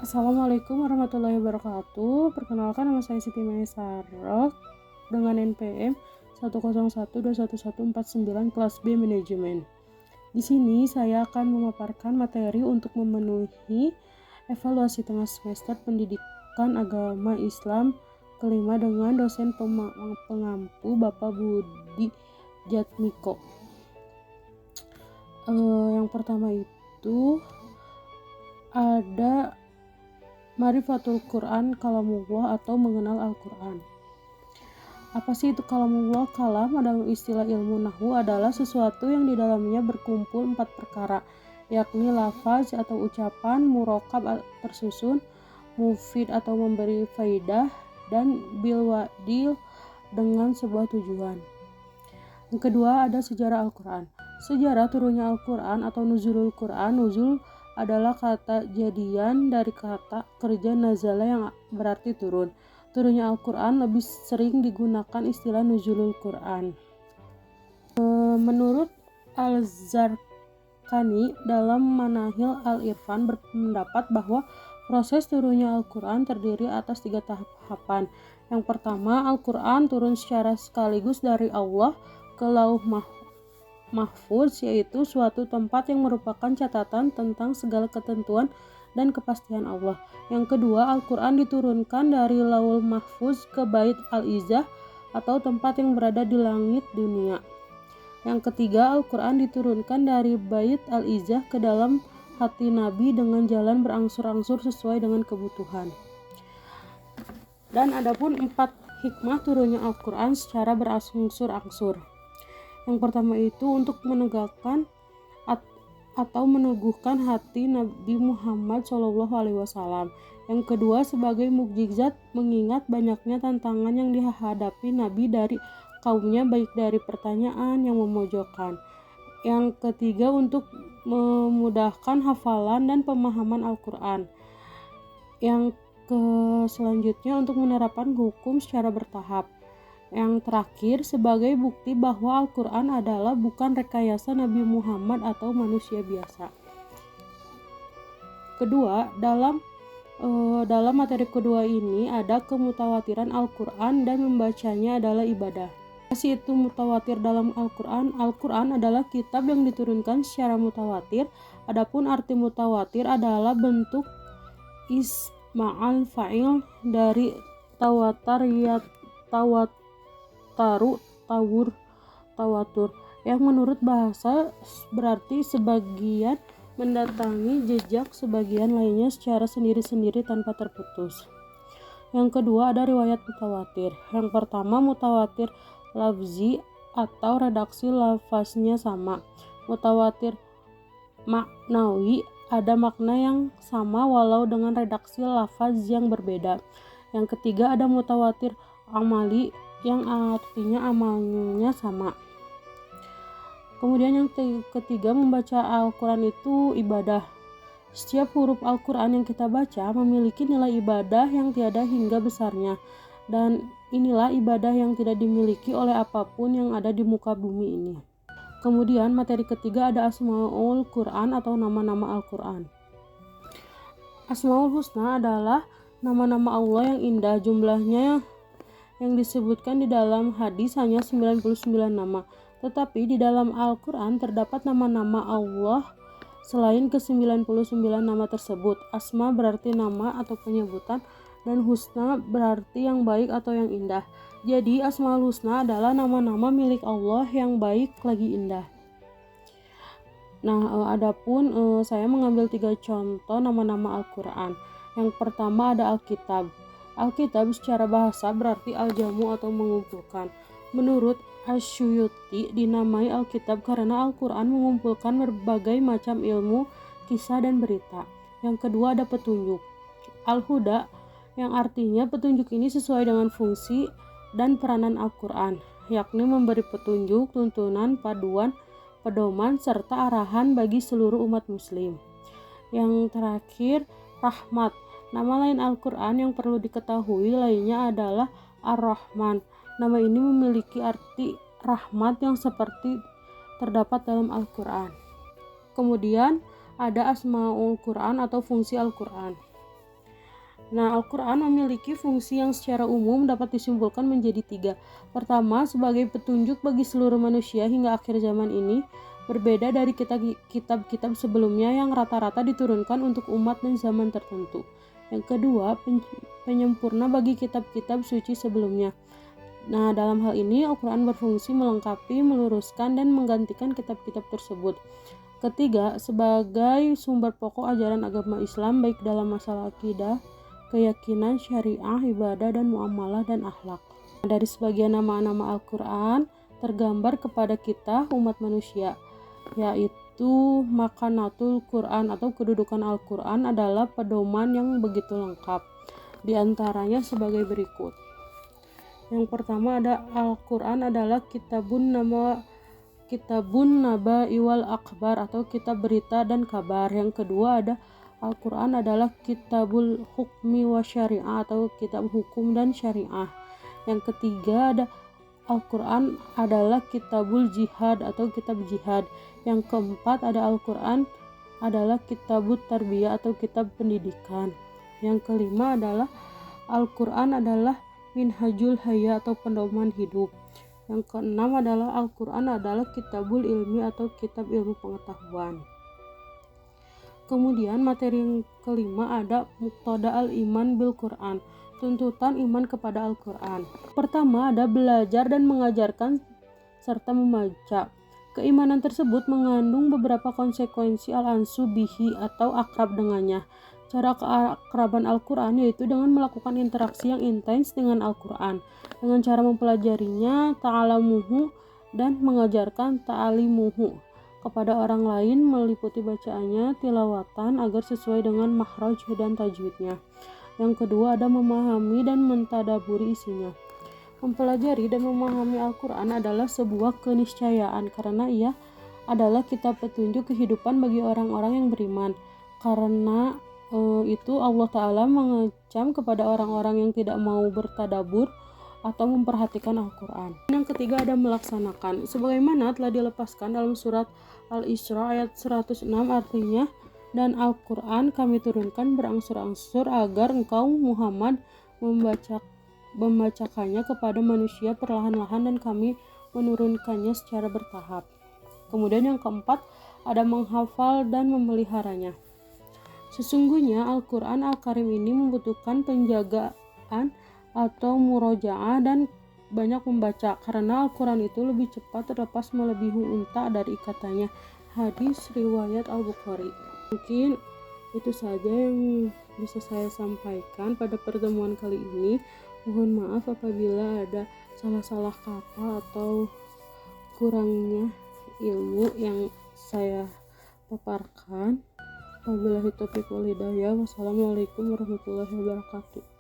Assalamualaikum warahmatullahi wabarakatuh. Perkenalkan, nama saya Siti Maesarok dengan NPM 101211149 kelas B manajemen. Di sini saya akan memaparkan materi untuk memenuhi evaluasi tengah semester pendidikan agama Islam kelima dengan dosen pengampu Bapak Budi Jatmiko. Yang pertama itu ada Ma'rifatul Quran Kalamullah atau mengenal Al-Quran. Apa sih itu kalamullah? Kalam dalam istilah ilmu nahwu adalah sesuatu yang di dalamnya berkumpul 4 perkara, yakni lafaz atau ucapan, murokab tersusun, mufid atau memberi faidah, dan bilwadil dengan sebuah tujuan. Yang kedua ada sejarah Al-Quran. Sejarah turunnya Al-Quran atau nuzulul Quran. Nuzul adalah kata jadian dari kata kerja nazala yang berarti turun. Turunnya Al-Quran lebih sering digunakan istilah nuzulul Quran. Menurut Al-Zarqani dalam Manahil Al-Irfan berpendapat bahwa proses turunnya Al-Quran terdiri atas 3 tahapan. Yang pertama, Al-Quran turun secara sekaligus dari Allah ke Lauh Mahfuz, yaitu suatu tempat yang merupakan catatan tentang segala ketentuan dan kepastian Allah. Yang kedua, Al-Quran diturunkan dari Lauh Mahfuz ke Bait Al-Izzah atau tempat yang berada di langit dunia. Yang ketiga, Al-Quran diturunkan dari Bait Al-Izzah ke dalam hati Nabi dengan jalan berangsur-angsur sesuai dengan kebutuhan. Dan adapun 4 hikmah turunnya Al-Quran secara berangsur-angsur. Yang pertama itu untuk menegakkan atau meneguhkan hati Nabi Muhammad SAW. Yang kedua sebagai mukjizat mengingat banyaknya tantangan yang dihadapi Nabi dari kaumnya, baik dari pertanyaan yang memojokkan. Yang ketiga untuk memudahkan hafalan dan pemahaman Al-Quran. Yang selanjutnya untuk menerapkan hukum secara bertahap. Yang terakhir sebagai bukti bahwa Al-Quran adalah bukan rekayasa Nabi Muhammad atau manusia biasa. Kedua, dalam materi kedua ini ada kemutawatiran Al-Quran dan membacanya adalah ibadah. Masih itu mutawatir dalam Al-Quran. Al-Quran adalah kitab yang diturunkan secara mutawatir. Adapun arti mutawatir adalah bentuk isma'al fa'il dari tawatar tawatur yang menurut bahasa berarti sebagian mendatangi jejak sebagian lainnya secara sendiri-sendiri tanpa terputus. Yang kedua ada riwayat mutawatir. Yang pertama mutawatir lafzi atau redaksi lafaznya sama. Mutawatir maknawi ada makna yang sama walau dengan redaksi lafaz yang berbeda. Yang ketiga ada mutawatir amali yang artinya amalnya sama. Kemudian yang ketiga membaca Al-Quran itu ibadah. Setiap huruf Al-Quran yang kita baca memiliki nilai ibadah yang tiada hingga besarnya, dan inilah ibadah yang tidak dimiliki oleh apapun yang ada di muka bumi ini. Kemudian materi ketiga ada Asmaul Quran atau nama-nama Al-Quran. Asmaul Husna adalah nama-nama Allah yang indah. Jumlahnya yang disebutkan di dalam hadis hanya 99 nama. Tetapi di dalam Al-Quran terdapat nama-nama Allah selain ke-99 nama tersebut. Asma berarti nama atau penyebutan, dan husna berarti yang baik atau yang indah. Jadi Asmaul Husna adalah nama-nama milik Allah yang baik lagi indah. Nah, adapun saya mengambil 3 contoh nama-nama Al-Quran. Yang pertama ada Alkitab. Alkitab secara bahasa berarti al-jamu atau mengumpulkan. Menurut Asyuyuti dinamai Alkitab karena Al-Quran mengumpulkan berbagai macam ilmu, kisah, dan berita. Yang kedua ada petunjuk. Al-Huda yang artinya petunjuk ini sesuai dengan fungsi dan peranan Al-Quran, yakni memberi petunjuk, tuntunan, paduan, pedoman, serta arahan bagi seluruh umat muslim. Yang terakhir rahmat. Nama lain Al-Quran yang perlu diketahui lainnya adalah Ar-Rahman. Nama ini memiliki arti rahmat yang seperti terdapat dalam Al-Quran. Kemudian ada Asmaul Quran atau fungsi Al-Quran. Nah, Al-Quran memiliki fungsi yang secara umum dapat disimpulkan menjadi 3. Pertama, sebagai petunjuk bagi seluruh manusia hingga akhir zaman ini, berbeda dari kitab-kitab sebelumnya yang rata-rata diturunkan untuk umat dan zaman tertentu. Yang kedua, penyempurna bagi kitab-kitab suci sebelumnya. Nah, dalam hal ini Al-Quran berfungsi melengkapi, meluruskan, dan menggantikan kitab-kitab tersebut. Ketiga, sebagai sumber pokok ajaran agama Islam baik dalam masalah akidah, keyakinan, syariah, ibadah, dan muamalah dan akhlak. Dari sebagian nama-nama Al-Quran tergambar kepada kita umat manusia, yaitu makanatul Quran atau kedudukan Al-Quran adalah pedoman yang begitu lengkap. Di antaranya sebagai berikut. Yang pertama ada Al-Quran adalah kitabun naba iwal akbar atau kitab berita dan kabar. Yang kedua ada Al-Quran adalah kitabul hukmi wa syariah atau kitab hukum dan syariah. Yang ketiga ada Al-Quran adalah kitabul jihad atau kitab jihad. Yang keempat ada Al-Quran adalah kitabut tarbiyah atau kitab pendidikan. Yang kelima adalah Al-Quran adalah minhajul haya atau pedoman hidup. Yang keenam adalah Al-Quran adalah kitabul ilmi atau kitab ilmu pengetahuan. Kemudian materi yang kelima ada muqtada al-iman bil Quran, tuntutan iman kepada Al-Quran. Pertama ada belajar dan mengajarkan serta membaca. Keimanan tersebut mengandung beberapa konsekuensi al-ansu bihi atau akrab dengannya. Cara keakraban Al-Quran yaitu dengan melakukan interaksi yang intens dengan Al-Quran, dengan cara mempelajarinya ta'alamuhu dan mengajarkan ta'alimuhu kepada orang lain meliputi bacaannya, tilawatan agar sesuai dengan makhraj dan tajwidnya. Yang kedua ada memahami dan mentadaburi isinya. Mempelajari dan memahami Al-Quran adalah sebuah keniscayaan karena ia adalah kitab petunjuk kehidupan bagi orang-orang yang beriman. Karena itu Allah Ta'ala mengecam kepada orang-orang yang tidak mau bertadabur atau memperhatikan Al-Quran. Yang ketiga ada melaksanakan. Sebagaimana telah dilepaskan dalam surat Al-Isra ayat 106 artinya, dan Al-Quran kami turunkan berangsur-angsur agar engkau Muhammad membacakannya kepada manusia perlahan-lahan dan kami menurunkannya secara bertahap. Kemudian yang keempat ada menghafal dan memeliharanya. Sesungguhnya Al-Quran Al-Karim ini membutuhkan penjagaan atau murojaah dan banyak membaca karena Al-Quran itu lebih cepat terlepas melebihi unta dari ikatannya. Hadis riwayat Al-Bukhari. Mungkin itu saja yang bisa saya sampaikan pada pertemuan kali ini. Mohon maaf apabila ada salah-salah kata atau kurangnya ilmu yang saya paparkan. Wabillahi taufiq wal hidayah. Wassalamualaikum warahmatullahi wabarakatuh.